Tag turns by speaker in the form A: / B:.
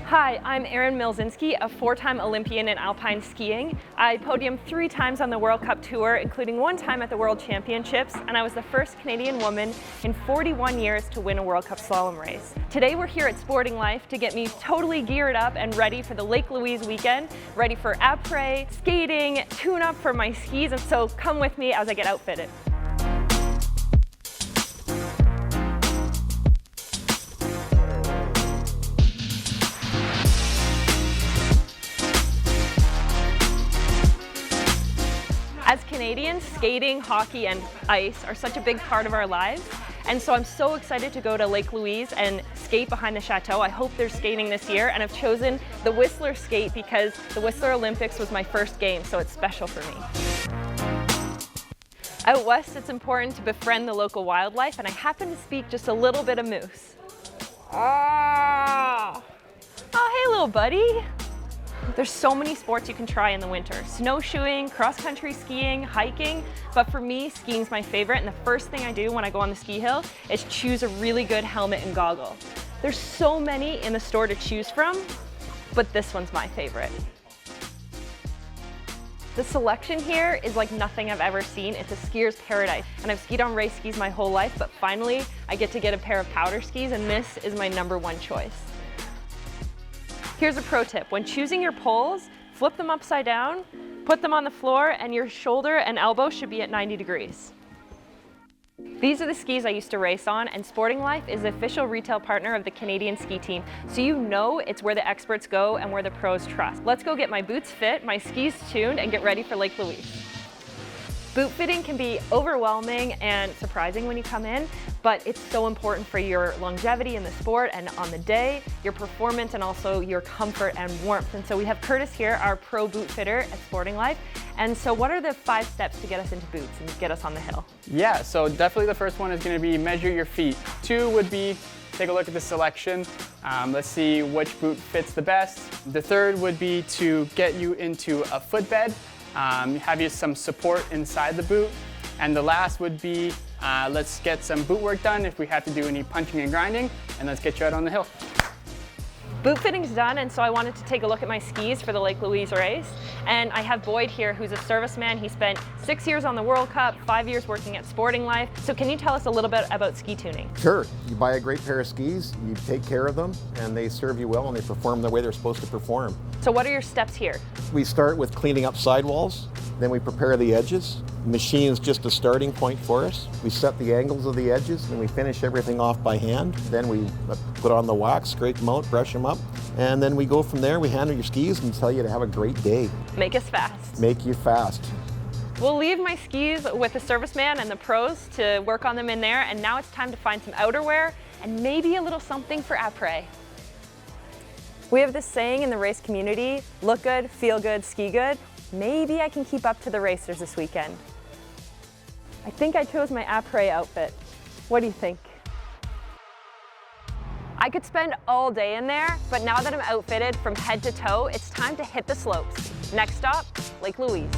A: Hi, I'm Erin Mielzynski, a four-time Olympian in alpine skiing. I podiumed 3 times on the World Cup tour, including 1 time at the World Championships, and I was the first Canadian woman in 41 years to win a World Cup slalom race. Today we're here at Sporting Life to get me totally geared up and ready for the Lake Louise weekend, ready for après, skating, tune-up for my skis, and so come with me as I get outfitted. As Canadians, skating, hockey, and ice are such a big part of our lives, and so I'm so excited to go to Lake Louise and skate behind the chateau. I hope there's skating this year, and I've chosen the Whistler skate because the Whistler Olympics was my first game, so it's special for me. Out west, it's important to befriend the local wildlife, and I happen to speak just a little bit of moose. Oh, hey little buddy. There's so many sports you can try in the winter. Snowshoeing, cross-country skiing, hiking, but for me, skiing's my favorite, and the first thing I do when I go on the ski hill is choose a really good helmet and goggle. There's so many in the store to choose from, but this one's my favorite. The selection here is like nothing I've ever seen. It's a skier's paradise, and I've skied on race skis my whole life, but finally I get to get a pair of powder skis, and this is my #1 choice. Here's a pro tip. When choosing your poles, flip them upside down, put them on the floor, and your shoulder and elbow should be at 90 degrees. These are the skis I used to race on, and Sporting Life is the official retail partner of the Canadian ski team, so you know it's where the experts go and where the pros trust. Let's go get my boots fit, my skis tuned, and get ready for Lake Louise. Boot fitting can be overwhelming and surprising when you come in, but it's so important for your longevity in the sport and on the day, your performance, and also your comfort and warmth. And so we have Curtis here, our pro boot fitter at Sporting Life. And so what are the 5 steps to get us into boots and get us on the hill?
B: Yeah, so definitely the first one is going to be measure your feet. 2 would be take a look at the selection. Let's see which boot fits the best. The 3rd would be to get you into a footbed. Have you some support inside the boot. And the last would be, let's get some boot work done if we have to do any punching and grinding, and let's get you out on the hill.
A: Boot fitting's done, and so I wanted to take a look at my skis for the Lake Louise race. And I have Boyd here, who's a serviceman. He spent 6 years on the World Cup, 5 years working at Sporting Life. So can you tell us a little bit about ski tuning?
C: Sure. You buy a great pair of skis, you take care of them, and they serve you well, and they perform the way they're supposed to perform.
A: So what are your steps here?
C: We start with cleaning up sidewalls, then we prepare the edges. The machine is just a starting point for us. We set the angles of the edges, and we finish everything off by hand. Then we put on the wax, scrape them out, brush them up, and then we go from there. We handle your skis and tell you to have a great day.
A: Make us fast.
C: Make you fast.
A: We'll leave my skis with the serviceman and the pros to work on them in there, and now it's time to find some outerwear and maybe a little something for après. We have this saying in the race community, look good, feel good, ski good. Maybe I can keep up to the racers this weekend. I think I chose my après outfit. What do you think? I could spend all day in there, but now that I'm outfitted from head to toe, it's time to hit the slopes. Next stop, Lake Louise.